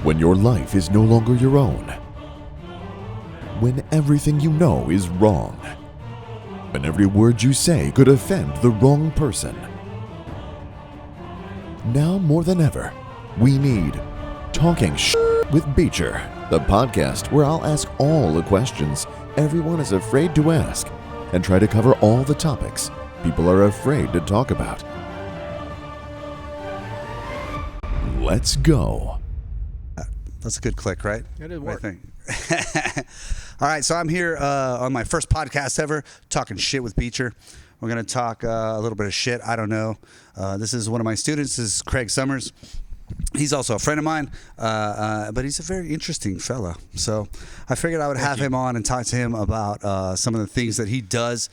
When your life is no longer your own. When everything you know is wrong. When every word you say could offend the wrong person. Now more than ever, we need Talking with Beecher, the podcast where I'll ask all the questions everyone is afraid to ask and try to cover all the topics people are afraid to talk about. Let's go. That's a good click, right? It did work. I think. All right, so I'm here on my first podcast ever, talking shit with Beecher. We're going to talk a little bit of shit. I don't know. This is one of my students. This is Craig Summers. He's also a friend of mine, but he's a very interesting fella. So I figured I would have him on and talk to him about some of the things that he does.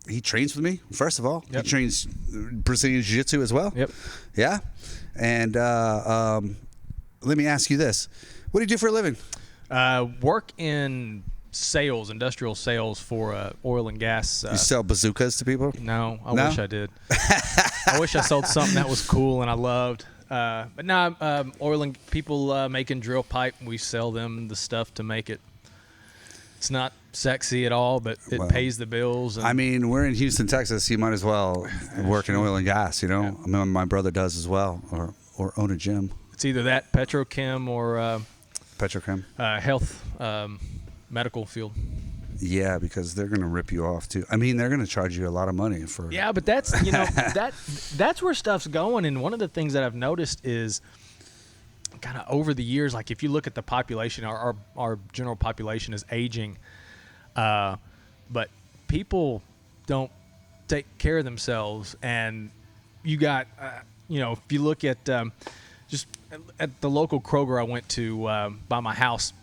He trains with me, first of all. Yep. He trains Brazilian Jiu-Jitsu as well. Yep. Yeah? And let me ask you this. What do you do for a living? Work in sales, industrial sales for oil and gas. You sell bazookas to people? No, I wish I did. I wish I sold something that was cool and I loved. But no, oil and people making drill pipe. We sell them the stuff to make it. It's not sexy at all, but it pays the bills. And I mean, we're in Houston, Texas. You might as well work in oil and gas, you know? Yeah. I mean, my brother does as well, or own a gym. It's either that, petrochem, or Petrochem? health, medical field. Yeah, because they're going to rip you off, too. I mean, they're going to charge you a lot of money for... Yeah, but that's, that's where stuff's going. And one of the things that I've noticed is kind of over the years, like if you look at the population, our general population is aging, but people don't take care of themselves. And you got, if you look at just at the local Kroger I went to by my house,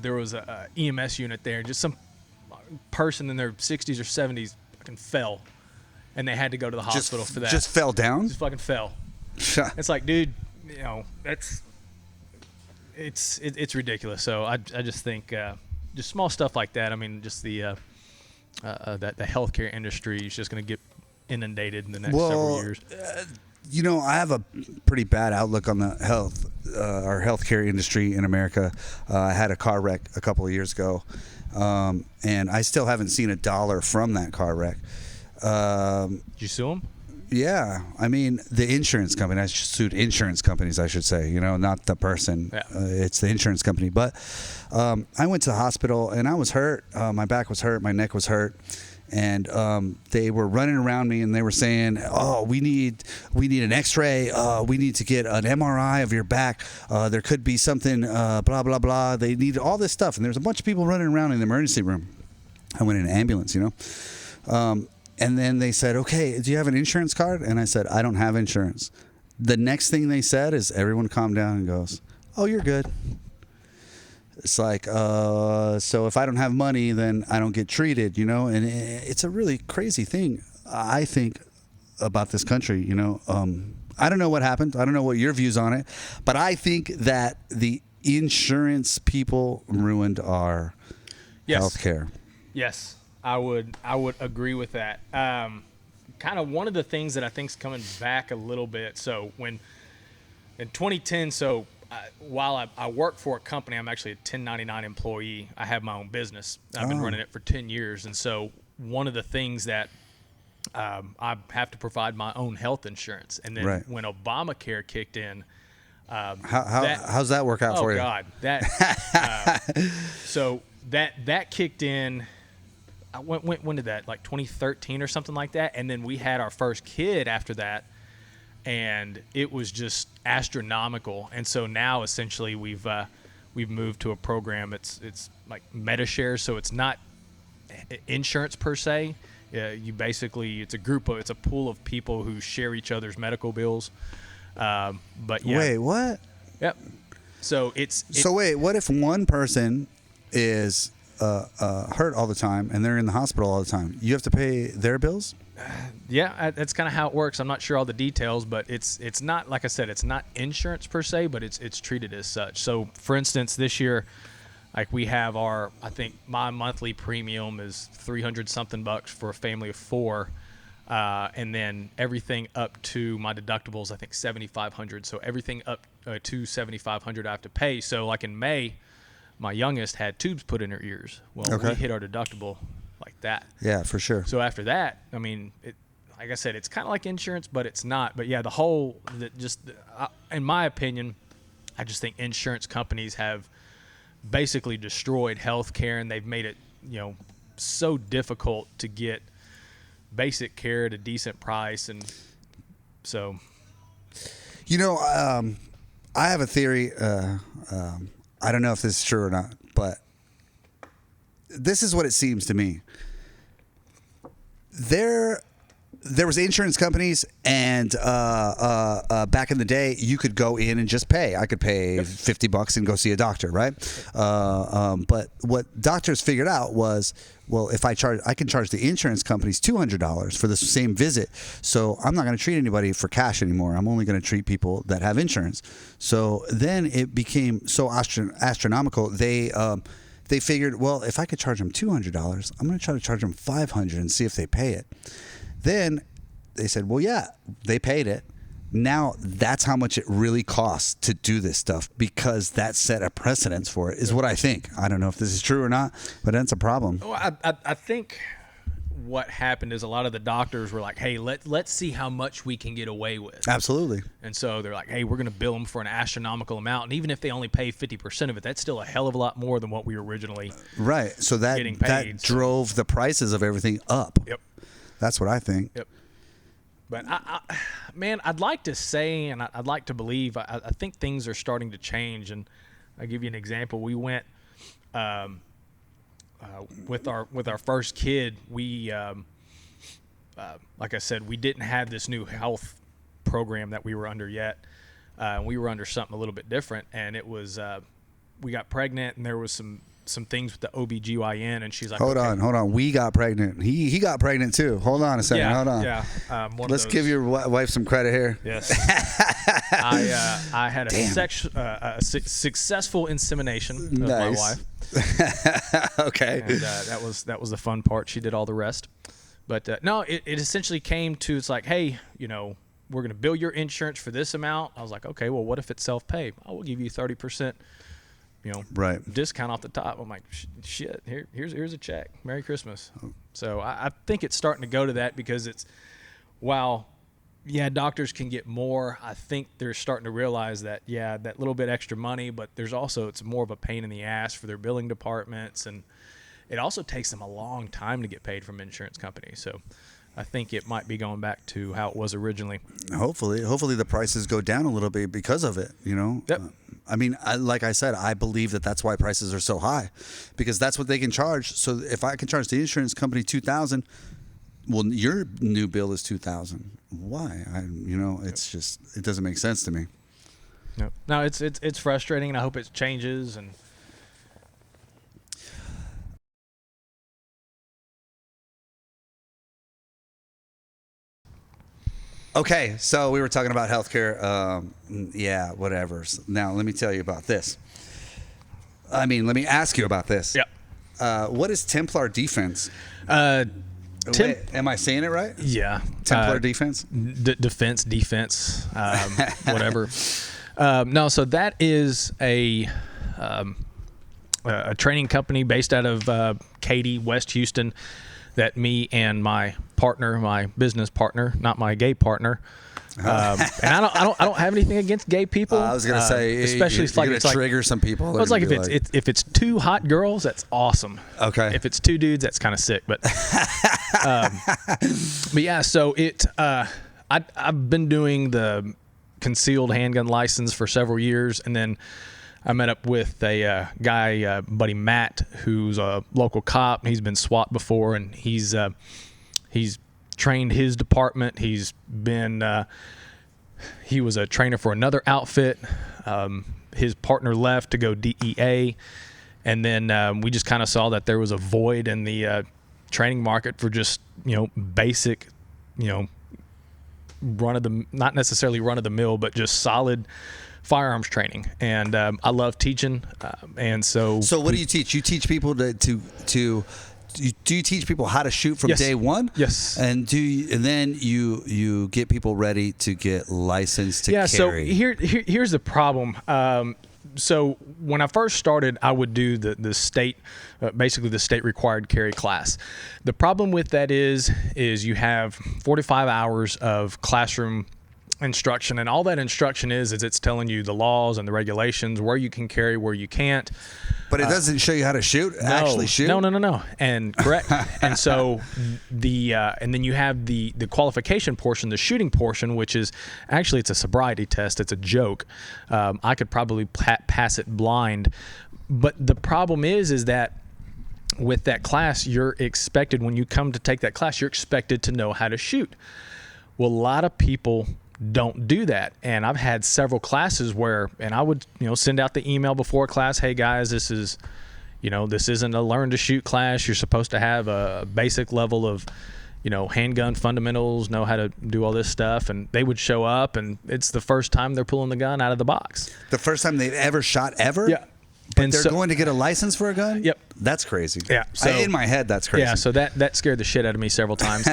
there was a EMS unit there, and just some person in their 60s or 70s fucking fell, and they had to go to the hospital for that. Just fell down? Just fucking fell. It's like, dude, it's ridiculous. So I just think just small stuff like that. I mean, just the healthcare industry is just going to get inundated in the next several years. I have a pretty bad outlook on the our healthcare industry in America. I had a car wreck a couple of years ago, and I still haven't seen a dollar from that car wreck. Did you sue them? Yeah, I mean the insurance company. I sued insurance companies, I should say. Not the person. Yeah. It's the insurance company. But I went to the hospital and I was hurt. My back was hurt. My neck was hurt. And they were running around me and they were saying, "Oh, we need an X-ray. We need to get an MRI of your back. There could be something. Blah blah blah." They needed all this stuff, and there was a bunch of people running around in the emergency room. I went in an ambulance, and then they said, "Okay, do you have an insurance card?" And I said, "I don't have insurance." The next thing they said is, "Everyone calm down," and goes, "Oh, you're good." It's like, so if I don't have money, then I don't get treated, and it's a really crazy thing, I think, about this country, I don't know what happened. I don't know what your views on it, but I think that the insurance people ruined our healthcare. Yes, I would agree with that. Kind of one of the things that I think is coming back a little bit. So in 2010, while I work for a company, I'm actually a 1099 employee. I have my own business. I've been running it for 10 years. And so one of the things that I have to provide my own health insurance. And then when Obamacare kicked in, how's that work out for you? Oh, God. So that kicked in. When did that? Like 2013 or something like that? And then we had our first kid after that. And it was just astronomical. And so now essentially we've moved to a program. It's like MediShare, so it's not insurance per se. It's a pool of people who share each other's medical bills. But yeah. Wait, what? Yep. So wait, what if one person is hurt all the time and they're in the hospital all the time? You have to pay their bills? Yeah, that's kind of how it works. I'm not sure all the details, but it's not, like I said, it's not insurance per se, but it's treated as such. So, for instance, this year, like we have I think my monthly premium is $300 something for a family of 4. and then everything up to my deductibles, I think $7,500. So everything up to $7,500 I have to pay. So like in May, my youngest had tubes put in her ears. Well, we hit our deductible like that. Yeah, for sure. So after that, I mean, like I said, it's kind of like insurance, but it's not. But yeah, in my opinion, I just think insurance companies have basically destroyed healthcare, and they've made it, so difficult to get basic care at a decent price. And so, I have a theory. I don't know if this is true or not, but this is what it seems to me. There was insurance companies, and back in the day, you could go in and just pay. I could pay $50 and go see a doctor, right? But what doctors figured out was, well, if I can charge the insurance companies $200 for the same visit. So I'm not going to treat anybody for cash anymore. I'm only going to treat people that have insurance. So then it became so astronomical. They figured, well, if I could charge them $200, I'm going to try to charge them $500 and see if they pay it. Then they said, well, yeah, they paid it. Now that's how much it really costs to do this stuff, because that set a precedence for it, is what I think. I don't know if this is true or not, but that's a problem. Well, I think what happened is a lot of the doctors were like, hey, let's see how much we can get away with. Absolutely. And so they're like, hey, we're going to bill them for an astronomical amount. And even if they only pay 50% of it, that's still a hell of a lot more than what we originally right. So getting paid. That drove the prices of everything up. Yep. That's what I think. Yep. But, man, I'd like to say, and I'd like to believe, I think things are starting to change. And I'll give you an example. We went with our first kid. We, like I said, we didn't have this new health program that we were under yet. We were under something a little bit different. And it was we got pregnant, and there was some things with the OBGYN, and she's like, hold on. We got pregnant. He got pregnant too. Hold on a second. Yeah, hold on. Yeah. Let's give your wife some credit here. Yes. I had a successful insemination of my wife. Okay. And that was the fun part. She did all the rest. But no, it essentially came to, it's like, hey, we're going to bill your insurance for this amount. I was like, okay, well, what if it's self-pay? I will give you 30%. Right. Discount off the top. I'm like, shit, here's a check. Merry Christmas. So I think it's starting to go to that, because it's, while, doctors can get more, I think they're starting to realize that, that little bit extra money, but it's more of a pain in the ass for their billing departments, and it also takes them a long time to get paid from insurance companies. So I think it might be going back to how it was originally. Hopefully the prices go down a little bit because of it, Yep. I mean, like I said, I believe that's why prices are so high, because that's what they can charge. So if I can charge the insurance company $2,000, well, your new bill is $2,000. Why? It's just, it doesn't make sense to me. Yep. No, it's frustrating, and I hope it changes. And okay, so we were talking about healthcare. Whatever. Now, let me tell you about this. Let me ask you about this. Yeah. What is Templar defense? Wait, am I saying it right? Yeah. Templar defense? Defense, whatever. No, so that is a training company based out of Katy, West Houston, that me and my partner, my business partner, not my gay partner, and I don't have anything against gay people. I was gonna say, especially it's like trigger some people. Well, it's like if it's two hot girls, that's awesome. Okay. If it's two dudes, that's kind of sick. But but yeah, so I've been doing the concealed handgun license for several years, and then I met up with a guy, buddy Matt, who's a local cop. He's been SWAT before, and he's trained his department. He's been he was a trainer for another outfit. His partner left to go DEA, and then we just kind of saw that there was a void in the training market for just basic, not necessarily run of the mill, but just solid firearms training. And I love teaching, and so what do you teach? You teach people to do you teach people how to shoot from Yes. day one? Yes. And then you get people ready to get licensed to carry. So here's the problem. So when I first started, I would do the state, basically the state required carry class. The problem with that is you have 45 hours of classroom instruction, and all that instruction is it's telling you the laws and the regulations, where you can carry, where you can't. But it doesn't show you how to shoot. Actually shoot. No. And correct. And so and then you have the qualification portion, the shooting portion, which is actually it's a sobriety test. It's a joke. I could probably pass it blind, but the problem is that with that class, you're expected, when you come to take that class, you're expected to know how to shoot. Well, a lot of people don't do that. And I've had several classes where, and I would, send out the email before class, hey guys, this isn't a learn to shoot class. You're supposed to have a basic level of, handgun fundamentals, know how to do all this stuff. And they would show up, and it's the first time they're pulling the gun out of the box. The first time they've ever shot ever? Yeah. But And they're so- going to get a license for a gun? Yep. That's crazy. Yeah. So, in my head, that's crazy. Yeah, so that scared the shit out of me several times.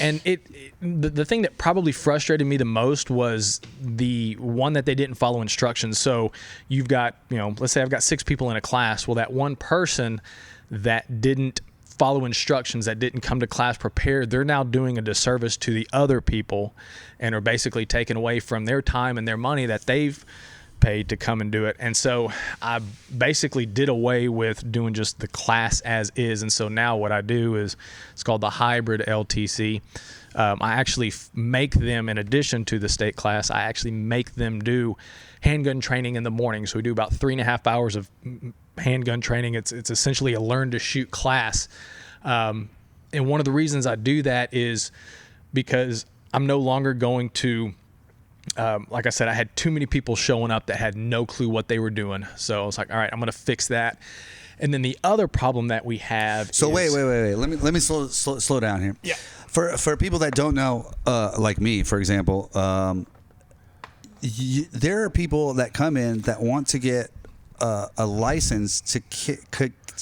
And the thing that probably frustrated me the most was the one that they didn't follow instructions. So you've got, let's say I've got 6 people in a class. Well, that one person that didn't follow instructions, that didn't come to class prepared, they're now doing a disservice to the other people and are basically taking away from their time and their money that they've paid to come and do it. And so I basically did away with doing just the class as is. And so now what I do is, it's called the hybrid LTC. I actually make them, in addition to the state class, I actually make them do handgun training in the morning. So we do about 3.5 hours of handgun training. It's essentially a learn to shoot class. And one of the reasons I do that is because I'm no longer going to, like I said, I had too many people showing up that had no clue what they were doing. So I was like, all right, I'm going to fix that. And then the other problem that we have So is, wait. Let me slow down here. Yeah. For people that don't know, like me, for example, there are people that come in that want to get a license to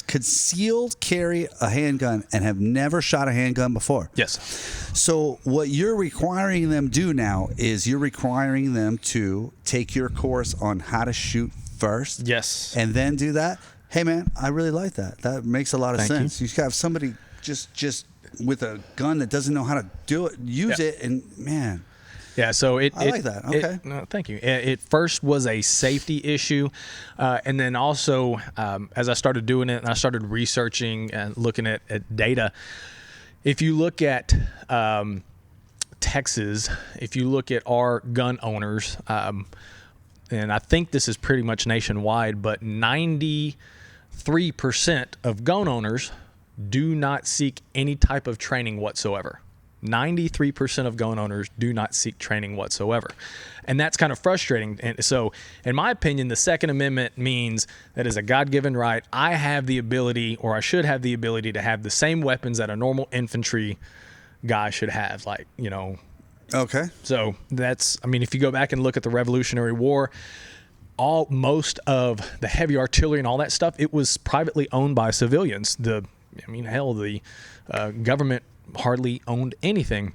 concealed carry a handgun and have never shot a handgun before. Yes. So what you're requiring them do now is you're requiring them to take your course on how to shoot first. Yes. And then do that. Hey man, I really like that. That makes a lot of Thank you. sense. You have somebody just with a gun that doesn't know how to do it, use it, and man. Yeah, so I like that. Okay. No, thank you. It first was a safety issue, and then also as I started doing it and I started researching and looking at data, if you look at Texas, if you look at our gun owners, and I think this is pretty much nationwide, but 93% of gun owners do not seek any type of training whatsoever. 93% of gun owners do not seek training whatsoever. And that's kind of frustrating. And so, in my opinion, the Second Amendment means that as a God-given right, I have the ability, or I should have the ability, to have the same weapons that a normal infantry guy should have. Like, Okay. So that's, if you go back and look at the Revolutionary War, most of the heavy artillery and all that stuff, it was privately owned by civilians. The government hardly owned anything,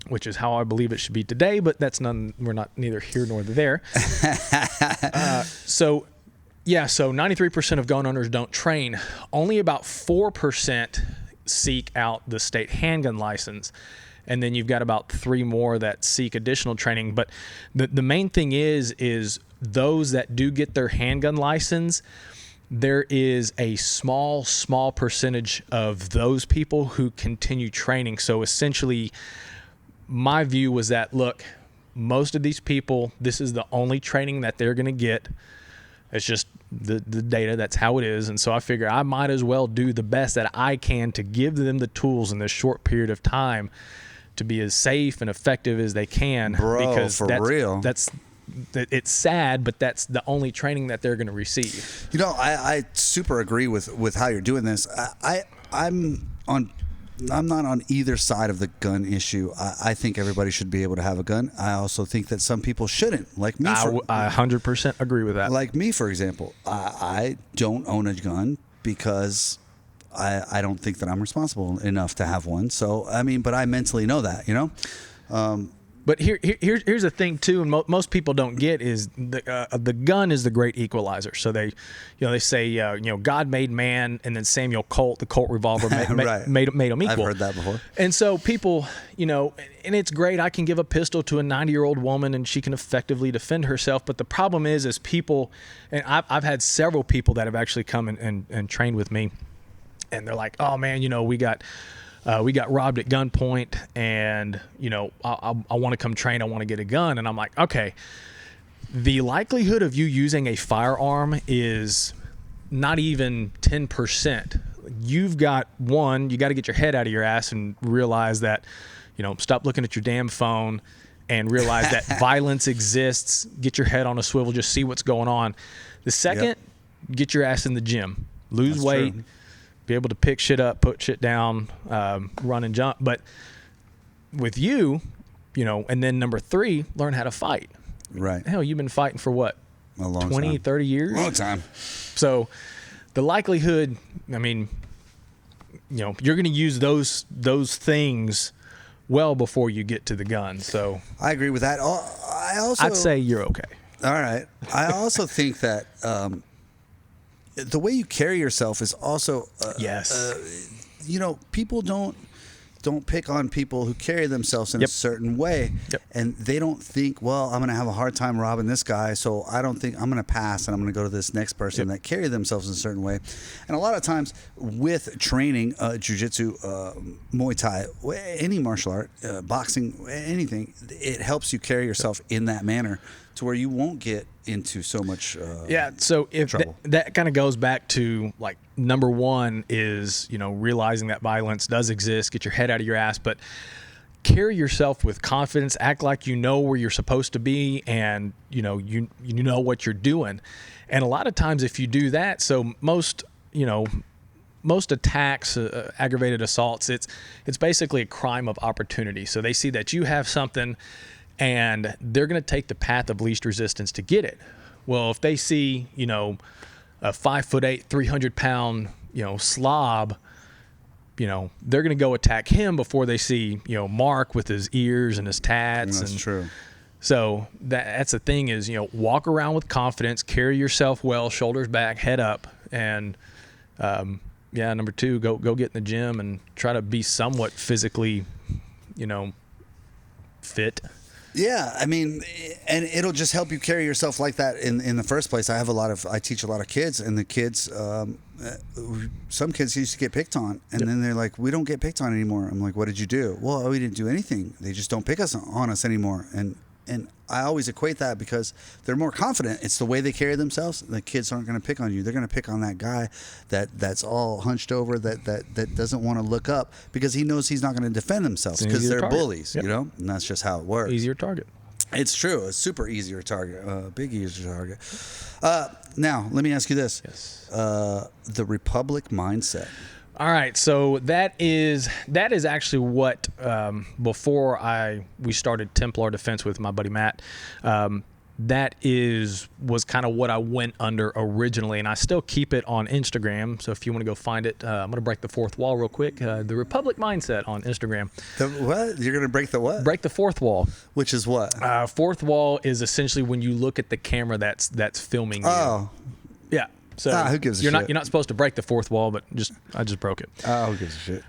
which is how I believe it should be today, but we're not neither here nor there. So 93% of gun owners don't train. Only about 4% seek out the state handgun license. And then you've got about 3 more that seek additional training. But the main thing is those that do get their handgun license, there is a small percentage of those people who continue training. So essentially, my view was that, look, most of these people, this is the only training that they're going to get. It's just the data, that's how it is. And so I figure I might as well do the best that I can to give them the tools in this short period of time to be as safe and effective as they can. Bro, because for real. It's sad, but that's the only training that they're going to receive. I super agree with how you're doing this. I'm not on either side of the gun issue. I think everybody should be able to have a gun. I also think that some people shouldn't. Like me, I 100% agree with that. Like me, for example, I don't own a gun because I don't think that I'm responsible enough to have one. So, I mean, but I mentally know that, you know? But here's the thing too, and most people don't get is the gun is the great equalizer. So they say God made man, and then Samuel Colt, the Colt revolver, Right. made them equal. I've heard that before. And so people, and it's great. I can give a pistol to a 90-year-old woman, and she can effectively defend herself. But the problem is people, and I've had several people that have actually come and trained with me, and they're like, oh man, we got robbed at gunpoint, and I want to come train. I want to get a gun, and I'm like, okay. The likelihood of you using a firearm is not even 10%. You got to get your head out of your ass and realize that, stop looking at your damn phone and realize that violence exists. Get your head on a swivel. Just see what's going on. The second, get your ass in the gym, lose That's weight. true. Be able to pick shit up, put shit down, run and jump. But with you, and then number 3, learn how to fight. Right. Hell, you've been fighting for what? A long 20, time. 30 years? Long time. So the likelihood, I mean, you're going to use those things well before you get to the gun. So I agree with that. I'd say you're okay. All right. I also think that the way you carry yourself is also Yes. People don't pick on people who carry themselves in a certain way. Yep. And they don't think, well, I'm going to have a hard time robbing this guy, so I don't think I'm going to pass, and I'm going to go to this next person that carry themselves in a certain way. And a lot of times with training, jiu-jitsu, Muay Thai, any martial art, boxing, anything, it helps you carry yourself in that manner to where you won't get into so much So if trouble. that kind of goes back to, like, number 1 is, realizing that violence does exist, get your head out of your ass, but carry yourself with confidence, act like you know where you're supposed to be, and you know what you're doing. And a lot of times if you do that, so most attacks, aggravated assaults, it's basically a crime of opportunity. So they see that you have something, and they're going to take the path of least resistance to get it. Well, if they see, a 5'8", 300-pound, slob, they're going to go attack him before they see, Mark with his ears and his tats. That's true. So that's the thing is, walk around with confidence, carry yourself well, shoulders back, head up, and number 2, go get in the gym and try to be somewhat physically, fit. Yeah, I mean, and it'll just help you carry yourself like that in the first place. I teach a lot of kids, and the kids, some kids used to get picked on, and then they're like, we don't get picked on anymore. I'm like, what did you do? Well, we didn't do anything. They just don't pick on us anymore. And I always equate that because they're more confident. It's the way they carry themselves. The kids aren't going to pick on you. They're going to pick on that guy that's all hunched over, that doesn't want to look up because he knows he's not going to defend themselves because they're bullies, and that's just how it works. Easier target. It's true. A super easier target. Big easier target. Now, let me ask you this. Yes. The Republic mindset. All right, so that is actually what before we started Templar Defense with my buddy Matt. That was kind of what I went under originally, and I still keep it on Instagram. So if you want to go find it, I'm going to break the fourth wall real quick. The Republic Mindset on Instagram. The what? You're going to break the what? Break the fourth wall. Which is what? Fourth wall is essentially when you look at the camera that's filming you. Oh. Yeah. So who gives a shit? You're not supposed to break the fourth wall, but I just broke it. Oh, who gives a shit?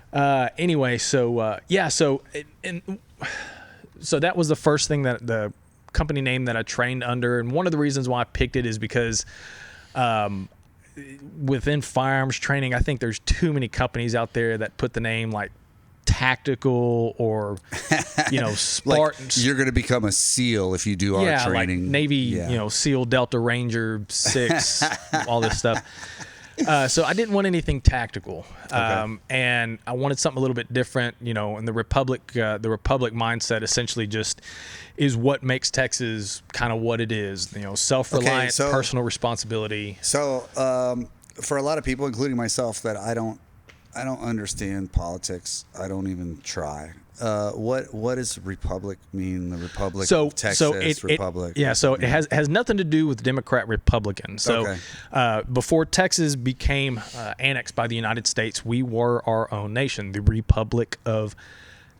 Anyway, so so that was the first thing that the company name that I trained under, and one of the reasons why I picked it is because within firearms training, I think there's too many companies out there that put the name like tactical or Spartan. Like you're going to become a SEAL if you do our training. Like Navy, SEAL, Delta Ranger 6, all this stuff. So I didn't want anything tactical, and I wanted something a little bit different. And the Republic mindset essentially just is what makes Texas kind of what it is. Self-reliant, personal responsibility. So for a lot of people, including myself, that I don't understand politics. I don't even try. What does republic mean? The Republic of Texas Republic. So it has nothing to do with Democrat Republican. So before Texas became annexed by the United States, we were our own nation, the Republic of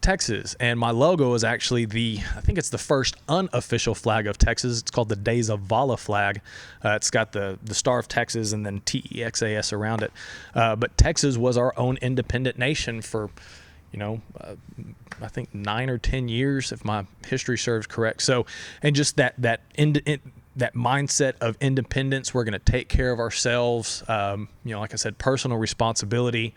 Texas. And my logo is actually I think it's the first unofficial flag of Texas. It's called the Days of Vala flag. It's got the Star of Texas and then TEXAS around it. But Texas was our own independent nation for, I think 9 or 10 years, if my history serves correct. So, and just that mindset of independence, we're going to take care of ourselves. Like I said, personal responsibility.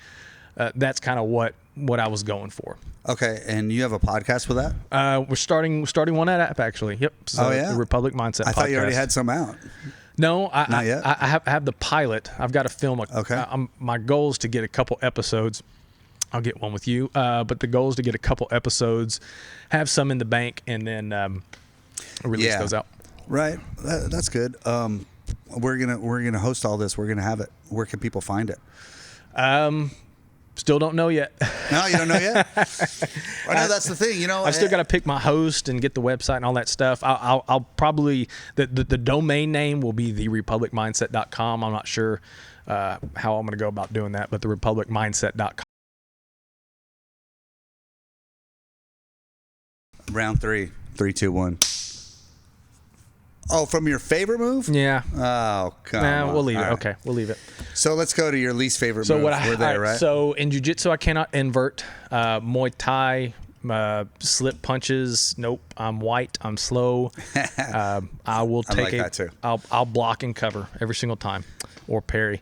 That's kind of what I was going for. Okay, and you have a podcast with that? We're starting one app actually. Yep. So the Republic Mindset. I thought you already had some out. No, not yet. I have the pilot. I've got to film it. Okay. My goal is to get a couple episodes. I'll get one with you. But the goal is to get a couple episodes, have some in the bank, and then release those out. Right. That's good. We're gonna host all this. We're gonna have it. Where can people find it? Still don't know yet. No, you don't know yet? I know that's the thing. I've still got to pick my host and get the website and all that stuff. I'll probably the domain name will be therepublicmindset.com. I'm not sure how I'm going to go about doing that, but therepublicmindset.com. Round 3, 3, 2, 1. Oh, from your favorite move? Yeah. Oh, come on. We'll leave it. All right. Okay, we'll leave it. So let's go to your least favorite move. We're there, right? So in jiu-jitsu, I cannot invert. Muay Thai, slip punches. Nope. I'm white. I'm slow. I will take that too. I'll block and cover every single time, or parry.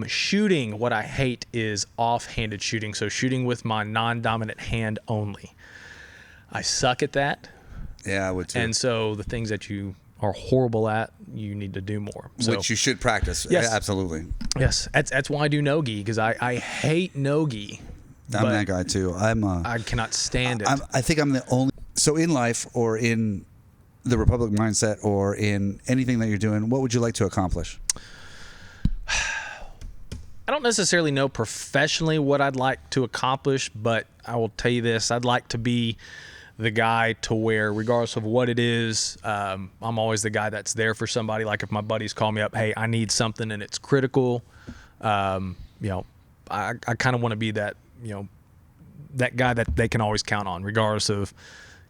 Shooting, what I hate is off-handed shooting. So shooting with my non-dominant hand only. I suck at that. Yeah, I would too. And so the things that you are horrible at, you need to do more. So, which you should practice. Yes. Absolutely. Yes. That's why I do no-gi, because I hate no-gi. I'm that guy too. I cannot stand it. I think I'm the only. So in life or in the Republic Mindset or in anything that you're doing, what would you like to accomplish? I don't necessarily know professionally what I'd like to accomplish, but I will tell you this. I'd like to be the guy to where, regardless of what it is, I'm always the guy that's there for somebody. Like if my buddies call me up, hey, I need something and it's critical, I kind of want to be that, that guy that they can always count on, regardless of,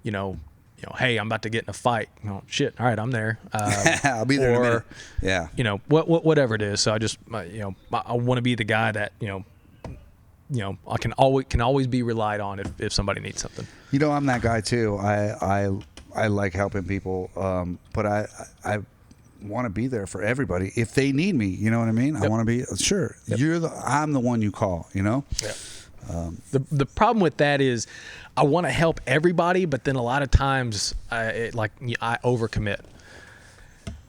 hey, I'm about to get in a fight. Shit. All right, I'm there. I'll be there in a minute. Yeah. Whatever it is. So I just, I want to be the guy that, I can always be relied on if somebody needs something. I'm that guy too. I like helping people, but I want to be there for everybody if they need me. You know what I mean? Yep. I want to be sure. Yep. I'm the one you call. Yeah. The problem with that is I want to help everybody, but then a lot of times I overcommit.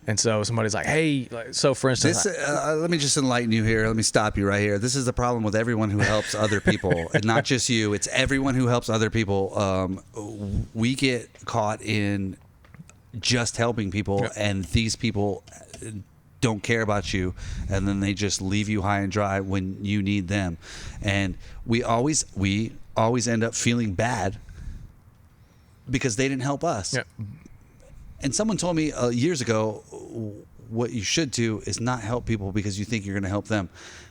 And so somebody's like, hey, so for instance. Let me just enlighten you here. Let me stop you right here. This is the problem with everyone who helps other people. And not just you. It's everyone who helps other people. We get caught in just helping people, and these people don't care about you, and then they just leave you high and dry when you need them. And we always end up feeling bad because they didn't help us. Yeah. And someone told me years ago, what you should do is not help people because you think you're going to help them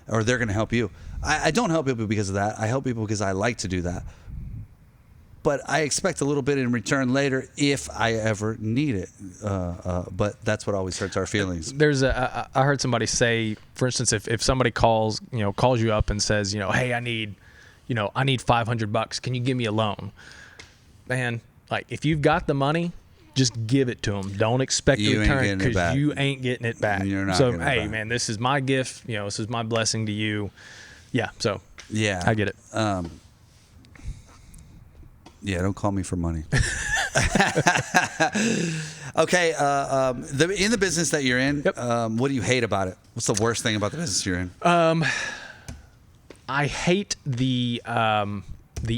or they're going to help you. I don't help people because of that. I help people because I like to do that. But I expect a little bit in return later if I ever need it. But that's what always hurts our feelings. I heard somebody say, for instance, if somebody calls you up and says, hey, I need $500. Can you give me a loan? Man, like if you've got the money, just give it to them. Don't expect a return because you ain't getting it back. You're not so, hey, man, this is my gift. This is my blessing to you. Yeah. So, yeah, I get it. Yeah, don't call me for money. Okay. In the business that you're in, what do you hate about it? What's the worst thing about the business you're in? I hate the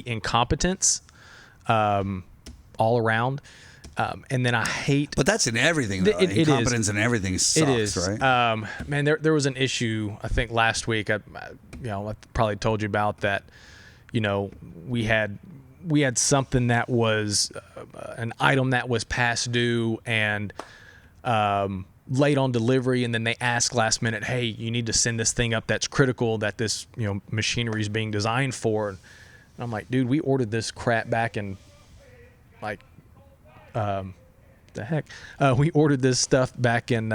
incompetence all around. And then I hate... But that's in everything, though. Incompetence in everything sucks, it is. Right? Man, there was an issue, I think, last week. I probably told you about that. We we had something that was an item that was past due and late on delivery, and then they ask last minute, hey, you need to send this thing up that's critical that this machinery is being designed for. And I'm like, dude, we ordered this crap back in like the heck, we ordered this stuff back in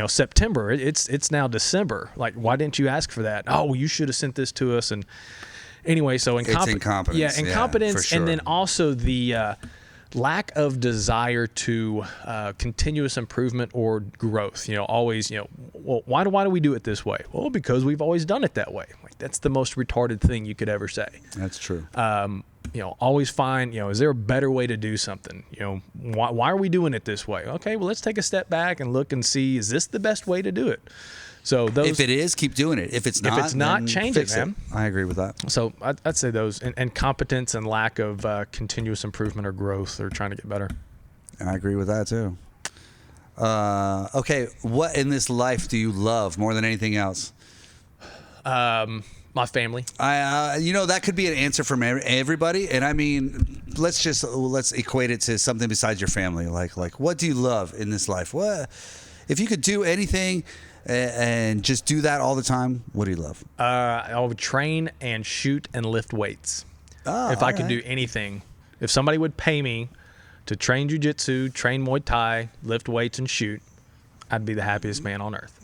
September. It's now December. Like, why didn't you ask for that? Oh, well, you should have sent this to us. And anyway, so incompetence. Yeah, incompetence, for sure. and then also the lack of desire to continuous improvement or growth. Always, well, why do we do it this way? Well, because we've always done it that way. Like, that's the most retarded thing you could ever say. That's true. Always find, is there a better way to do something? Why are we doing it this way? Okay, well, let's take a step back and look and see, is this the best way to do it? So if it is, keep doing it. If it's not, change it, man. I agree with that. So I'd say those, and competence and lack of continuous improvement or growth or trying to get better. I agree with that too. Okay, what in this life do you love more than anything else? My family. That could be an answer from everybody, and I mean, let's equate it to something besides your family. Like what do you love in this life? What if you could do anything and just do that all the time? What do you love? I would train and shoot and lift weights. If I could do anything, if somebody would pay me to train jiu-jitsu, train Muay Thai, lift weights, and shoot, I'd be the happiest man on earth.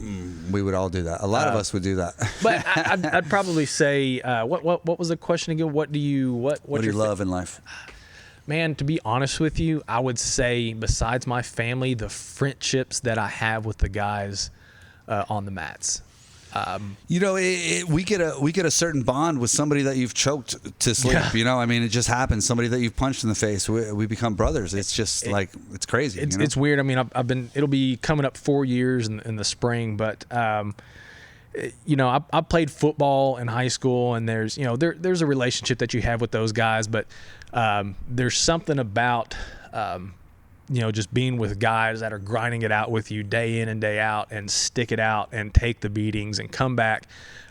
We would all do that. A lot of us would do that. But I'd probably say, what was the question again? What do you love in life? Man, to be honest with you, I would say besides my family, the friendships that I have with the guys on the mats. We get a certain bond with somebody that you've choked to sleep. Yeah. I mean, it just happens. Somebody that you've punched in the face. We become brothers. It's just it's crazy. It's weird. I mean, it'll be coming up 4 years in the spring, but I played football in high school, and there's a relationship that you have with those guys, but there's something about just being with guys that are grinding it out with you day in and day out and stick it out and take the beatings and come back.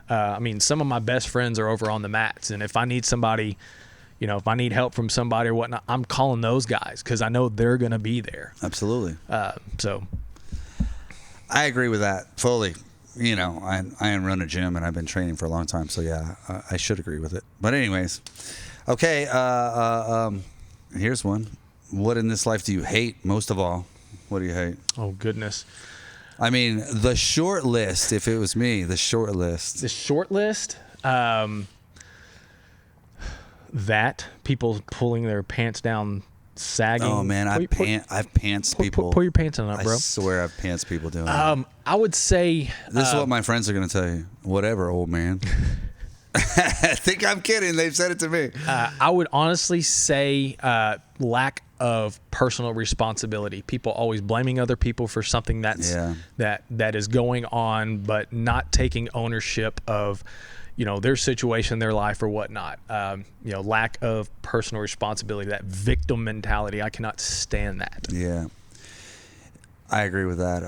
Some of my best friends are over on the mats, and if I need somebody, if I need help from somebody or whatnot, I'm calling those guys because I know they're going to be there. Absolutely. So I agree with that fully. I run a gym and I've been training for a long time, so yeah, I should agree with it. But anyways, okay, here's one. What in this life do you hate most of all? What do you hate? Oh, goodness. I mean, the short list, if it was me, the short list. The short list? That people pulling their pants down, sagging. Oh, man, I've pants people. Pull your pants on up, bro. I swear I've pants people doing that. I would say... This is what my friends are going to tell you. Whatever, old man. I think I'm kidding. They've said it to me. I would honestly say lack of personal responsibility. People always blaming other people for something that is going on, but not taking ownership of their situation, their life, or whatnot. Lack of personal responsibility, that victim mentality. I cannot stand that. Yeah, I agree with that.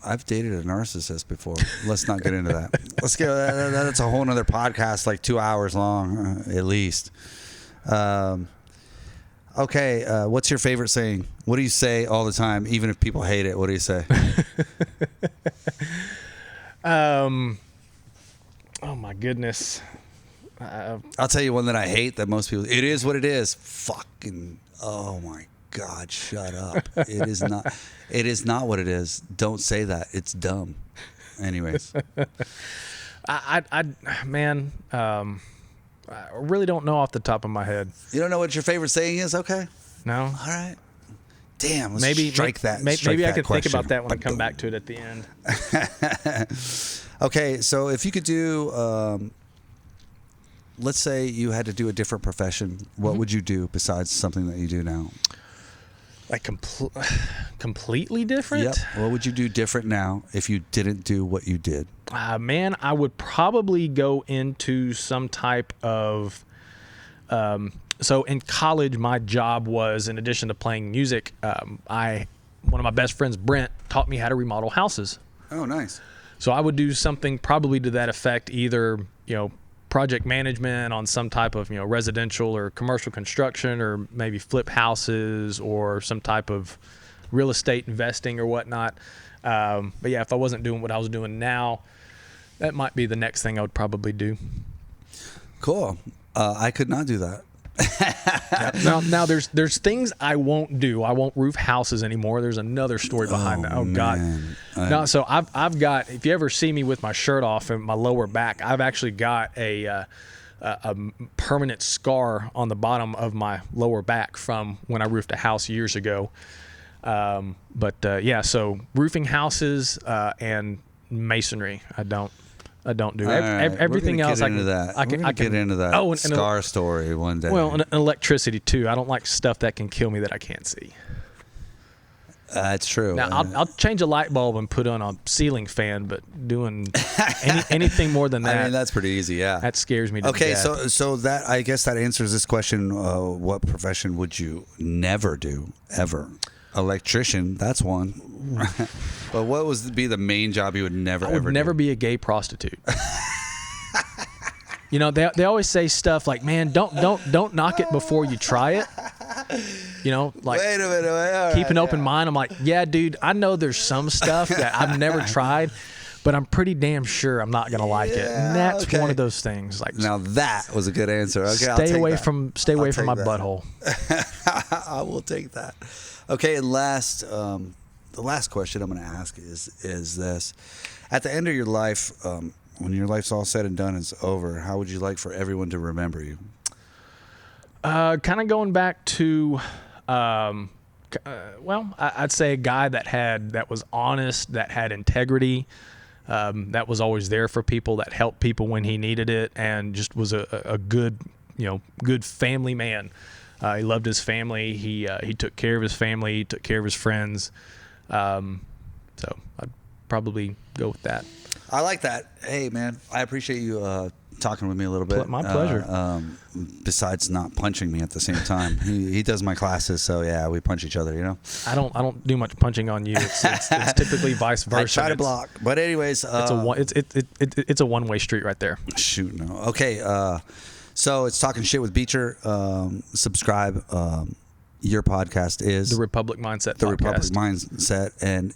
I've dated a narcissist before. Let's not get into that. Let's get that's a whole nother podcast, like 2 hours long, at least. Okay, what's your favorite saying? What do you say all the time, even if people hate it? What do you say? Oh my goodness. I'll tell you one that I hate that most people. It is what it is. Fucking. Oh my God, shut up. It is not. It is not what it is. Don't say that. It's dumb. Anyways. I really don't know off the top of my head. You don't know what your favorite saying is? Okay. No. All right. Damn. Let's strike that. Maybe I could think about that when I come back to it at the end. Okay. So if you could do, let's say you had to do a different profession, what would you do besides something that you do now? Like completely different? Yep. What would you do different now if you didn't do what you did? Man, I would probably go into some type of... so in college, my job was, in addition to playing music, one of my best friends, Brent, taught me how to remodel houses. Oh, nice. So I would do something probably to that effect, either, project management on some type of residential or commercial construction, or maybe flip houses or some type of real estate investing or whatnot. But yeah, if I wasn't doing what I was doing now, that might be the next thing I would probably do. Cool. I could not do that. Now there's things I won't do. I won't roof houses anymore. There's another story behind that. Oh God. No, so I've got, if you ever see me with my shirt off and my lower back, I've actually got a permanent scar on the bottom of my lower back from when I roofed a house years ago. Yeah, so roofing houses and masonry, I don't do. Everything else I can get into that. Oh, scar story one day. Well, and electricity too. I don't like stuff that can kill me that I can't see. That's true. Now I'll change a light bulb and put on a ceiling fan, but doing anything more than that, I mean, that's pretty easy. Yeah, that scares me to death. So that, I guess that answers this question. What profession would you never do ever? Electrician, that's one. But what would be the main job you would never ever do? Never be a gay prostitute. They always say stuff like, "Man, don't knock it before you try it." Like, wait a minute, keep an open mind. I'm like, yeah, dude, I know there's some stuff that I've never tried, but I'm pretty damn sure I'm not gonna like it. And that's one of those things. Like, now that was a good answer. Okay, stay away from my butthole. I will take that. Okay, and the last question I'm going to ask is this: at the end of your life, when your life's all said and done, it's over, how would you like for everyone to remember you? Kind of going back to, I'd say a guy that was honest, that had integrity, that was always there for people, that helped people when he needed it, and just was a good, good family man. He loved his family. He took care of his family. He took care of his friends. So I'd probably go with that. I like that. Hey, man, I appreciate you talking with me a little bit. My pleasure. Besides not punching me at the same time, he does my classes, so yeah, we punch each other. I don't do much punching on you. It's typically vice versa. I try to block, but anyways, it's a one-way street right there. Shoot, no. Okay. So it's Talking Shit with Beecher. Subscribe. Your podcast is The Republic Mindset. The Republic Mindset, and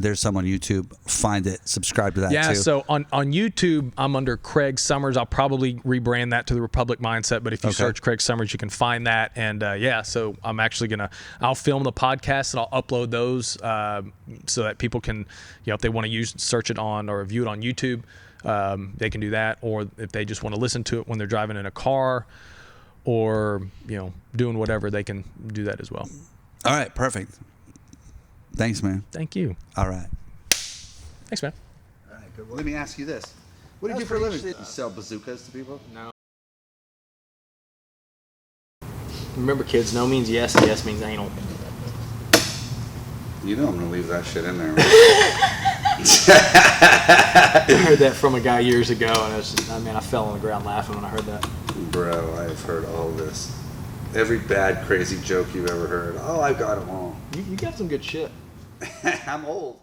there's some on YouTube. Find it. Subscribe to that too. Yeah. So on YouTube, I'm under Craig Summers. I'll probably rebrand that to The Republic Mindset. But if you search Craig Summers, you can find that. And so I'm actually I'll film the podcast and I'll upload those so that people can, if they want to search it on or view it on YouTube. They can do that, or if they just want to listen to it when they're driving in a car or doing whatever, they can do that as well. All right, perfect. Thanks, man. Thank you. All right. Thanks, man. All right, good. Well, let me ask you this: what do you do for a living? You sell bazookas to people? No. Remember, kids, no means yes, and yes means anal. I'm gonna leave that shit in there. I heard that from a guy years ago, and I fell on the ground laughing when I heard that. Bro, I've heard all this. Every bad, crazy joke you've ever heard. Oh, I've got them all. You got some good shit. I'm old.